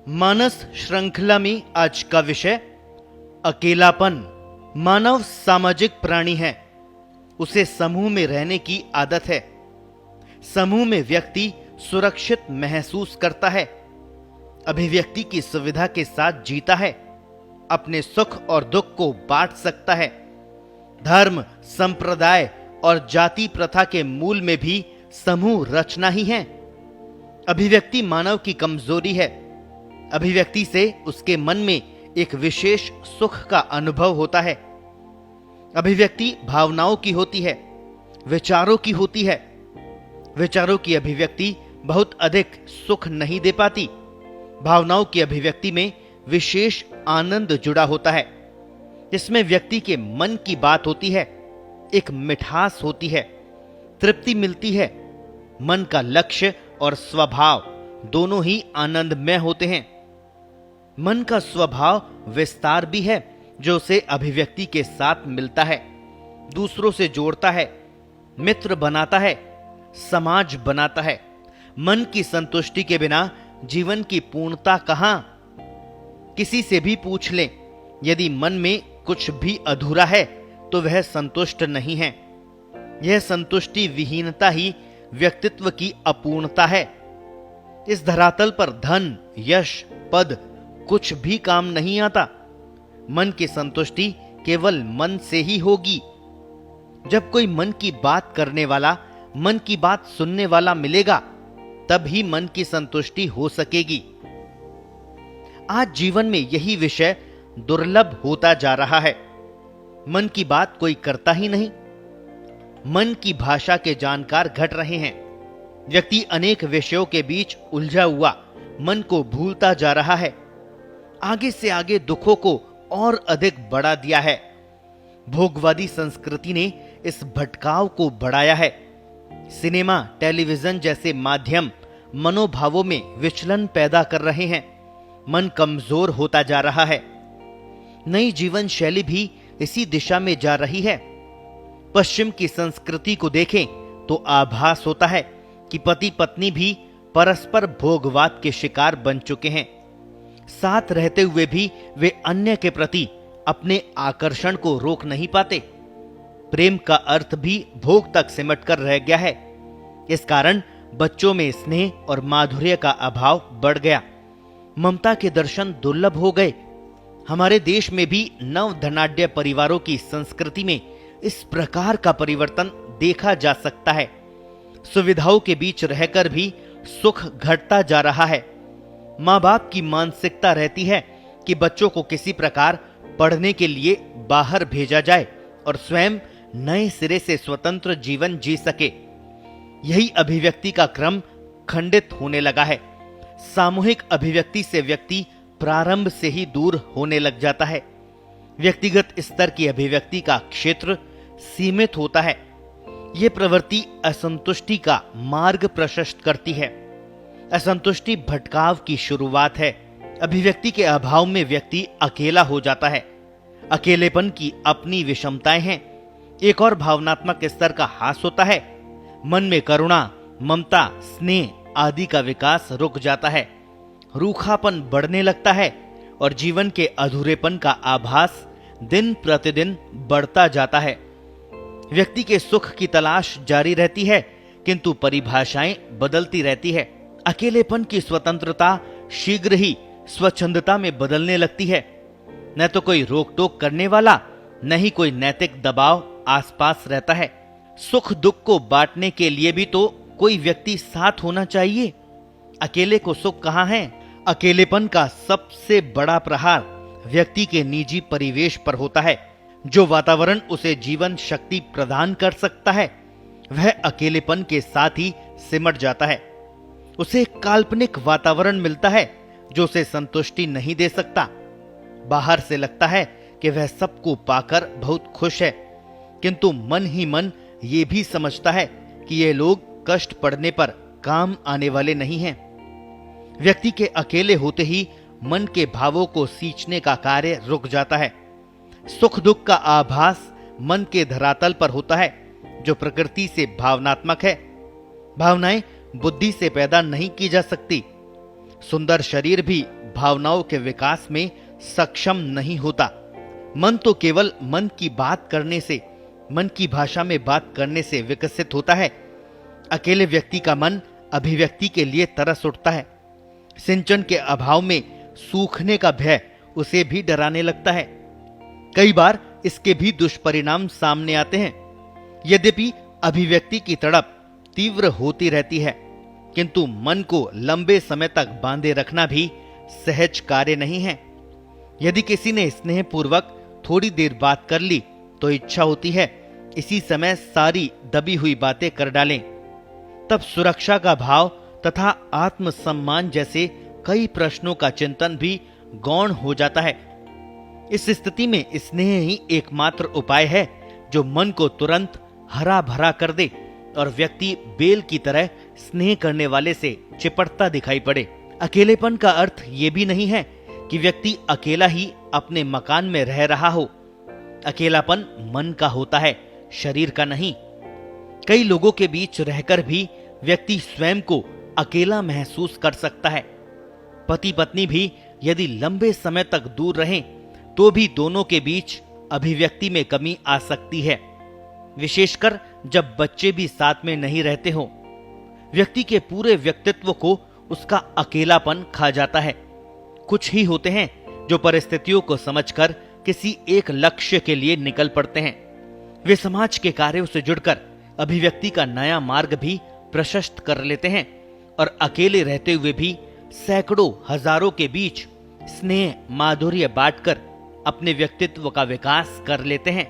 मानस श्रृंखला में आज का विषय अकेलापन। मानव सामाजिक प्राणी है, उसे समूह में रहने की आदत है। समूह में व्यक्ति सुरक्षित महसूस करता है, अभिव्यक्ति की सुविधा के साथ जीता है, अपने सुख और दुख को बांट सकता है। धर्म, संप्रदाय और जाति प्रथा के मूल में भी समूह रचना ही है। अभिव्यक्ति मानव की कमजोरी है। अभिव्यक्ति से उसके मन में एक विशेष सुख का अनुभव होता है। अभिव्यक्ति भावनाओं की होती है, विचारों की होती है। विचारों की अभिव्यक्ति बहुत अधिक सुख नहीं दे पाती। भावनाओं की अभिव्यक्ति में विशेष आनंद जुड़ा होता है, जिसमें व्यक्ति के मन की बात होती है, एक मिठास होती है, तृप्ति मिलती है। मन का लक्ष्य और स्वभाव दोनों ही आनंदमय होते हैं। मन का स्वभाव विस्तार भी है, जो उसे अभिव्यक्ति के साथ मिलता है, दूसरों से जोड़ता है, मित्र बनाता है, समाज बनाता है। मन की संतुष्टि के बिना जीवन की पूर्णता कहां? किसी से भी पूछ लें, यदि मन में कुछ भी अधूरा है तो वह संतुष्ट नहीं है। यह संतुष्टि विहीनता ही व्यक्तित्व की अपूर्णता है। इस धरातल पर धन, यश, पद कुछ भी काम नहीं आता। मन की संतुष्टि केवल मन से ही होगी। जब कोई मन की बात करने वाला, मन की बात सुनने वाला मिलेगा, तब ही मन की संतुष्टि हो सकेगी। आज जीवन में यही विषय दुर्लभ होता जा रहा है। मन की बात कोई करता ही नहीं। मन की भाषा के जानकार घट रहे हैं। व्यक्ति अनेक विषयों के बीच उलझा हुआ मन को भूलता जा रहा है। आगे से आगे दुखों को और अधिक बढ़ा दिया है। भोगवादी संस्कृति ने इस भटकाव को बढ़ाया है। सिनेमा, टेलीविजन जैसे माध्यम मनोभावों में विचलन पैदा कर रहे हैं। मन कमजोर होता जा रहा है। नई जीवन शैली भी इसी दिशा में जा रही है। पश्चिम की संस्कृति को देखें तो आभास होता है कि पति पत्नी भी परस्पर भोगवाद के शिकार बन चुके हैं। साथ रहते हुए भी वे अन्य के प्रति अपने आकर्षण को रोक नहीं पाते। प्रेम का अर्थ भी भोग तक सिमट कर रह गया है। इस कारण बच्चों में स्नेह और माधुर्य का अभाव बढ़ गया। ममता के दर्शन दुर्लभ हो गए। हमारे देश में भी नव धनाढ्य परिवारों की संस्कृति में इस प्रकार का परिवर्तन देखा जा सकता है। सुविधाओं के बीच रहकर भी सुख घटता जा रहा है। माँ बाप की मानसिकता रहती है कि बच्चों को किसी प्रकार पढ़ने के लिए बाहर भेजा जाए और स्वयं नए सिरे से स्वतंत्र जीवन जी सके। यही अभिव्यक्ति का क्रम खंडित होने लगा है। सामूहिक अभिव्यक्ति से व्यक्ति प्रारंभ से ही दूर होने लग जाता है। व्यक्तिगत स्तर की अभिव्यक्ति का क्षेत्र सीमित होता है। यह प्रवृत्ति असंतुष्टि का मार्ग प्रशस्त करती है। असंतुष्टि भटकाव की शुरुआत है। अभिव्यक्ति के अभाव में व्यक्ति अकेला हो जाता है। अकेलेपन की अपनी विषमताएं हैं। एक और भावनात्मक स्तर का हास होता है। मन में करुणा, ममता, स्नेह आदि का विकास रुक जाता है। रूखापन बढ़ने लगता है और जीवन के अधूरेपन का आभास दिन प्रतिदिन बढ़ता जाता है। व्यक्ति के सुख की तलाश जारी रहती है, किंतु परिभाषाएं बदलती रहती है। अकेलेपन की स्वतंत्रता शीघ्र ही स्वच्छंदता में बदलने लगती है। न तो कोई रोक टोक करने वाला, न ही कोई नैतिक दबाव आसपास रहता है। सुख दुख को बांटने के लिए भी तो कोई व्यक्ति साथ होना चाहिए। अकेले को सुख कहां है? अकेलेपन का सबसे बड़ा प्रहार व्यक्ति के निजी परिवेश पर होता है। जो वातावरण उसे जीवन शक्ति प्रदान कर सकता है, वह अकेलेपन के साथ ही सिमट जाता है। उसे एक काल्पनिक वातावरण मिलता है जो उसे संतुष्टि नहीं दे सकता। बाहर से लगता है कि वह सबको पाकर बहुत खुश है, किंतु मन ही मन ये भी समझता है कि ये लोग कष्ट पड़ने पर काम आने वाले नहीं हैं। व्यक्ति के अकेले होते ही मन के भावों को सींचने का कार्य रुक जाता है। सुख दुख का आभास मन के धरातल पर होता है, जो प्रकृति से भावनात्मक है। भावनाएं बुद्धि से पैदा नहीं की जा सकती। सुंदर शरीर भी भावनाओं के विकास में सक्षम नहीं होता। मन तो केवल मन की बात करने से, मन की भाषा में बात करने से विकसित होता है। अकेले व्यक्ति का मन अभिव्यक्ति के लिए तरस उठता है। सिंचन के अभाव में सूखने का भय उसे भी डराने लगता है। कई बार इसके भी दुष्परिणाम सामने आते हैं। यद्यपि अभिव्यक्ति की तड़प तीव्र होती रहती है, किंतु मन को लंबे समय तक बांधे रखना भी सहज कार्य नहीं है। यदि किसी ने स्नेहपूर्वक थोड़ी देर बात कर ली तो इच्छा होती है इसी समय सारी दबी हुई बातें कर डालें। तब सुरक्षा का भाव तथा आत्मसम्मान जैसे कई प्रश्नों का चिंतन भी गौण हो जाता है। इस स्थिति में स्नेह ही एकमात्र उपाय है जो मन को तुरंत हरा भरा कर दे और व्यक्ति बेल की तरह स्नेह करने वाले से चिपटता दिखाई पड़े। अकेलेपन का अर्थ ये भी नहीं है कि व्यक्ति अकेला ही अपने मकान में रह रहा हो। अकेलापन मन का होता है, शरीर का नहीं। कई लोगों के बीच रहकर भी व्यक्ति स्वयं को अकेला महसूस कर सकता है। पति पत्नी भी यदि लंबे समय तक दूर रहें तो भी दोनों के बीच अभिव्यक्ति में कमी आ सकती है, विशेषकर जब बच्चे भी साथ में नहीं रहते हो। व्यक्ति के पूरे व्यक्तित्व को उसका अकेलापन खा जाता है। कुछ ही होते हैं जो परिस्थितियों को समझकर किसी एक लक्ष्य के लिए निकल पड़ते हैं। वे समाज के कार्यों से जुड़कर अभिव्यक्ति का नया मार्ग भी प्रशस्त कर लेते हैं और अकेले रहते हुए भी सैकड़ों हजारों के बीच स्नेह माधुर्य बांटकर अपने व्यक्तित्व का विकास कर लेते हैं।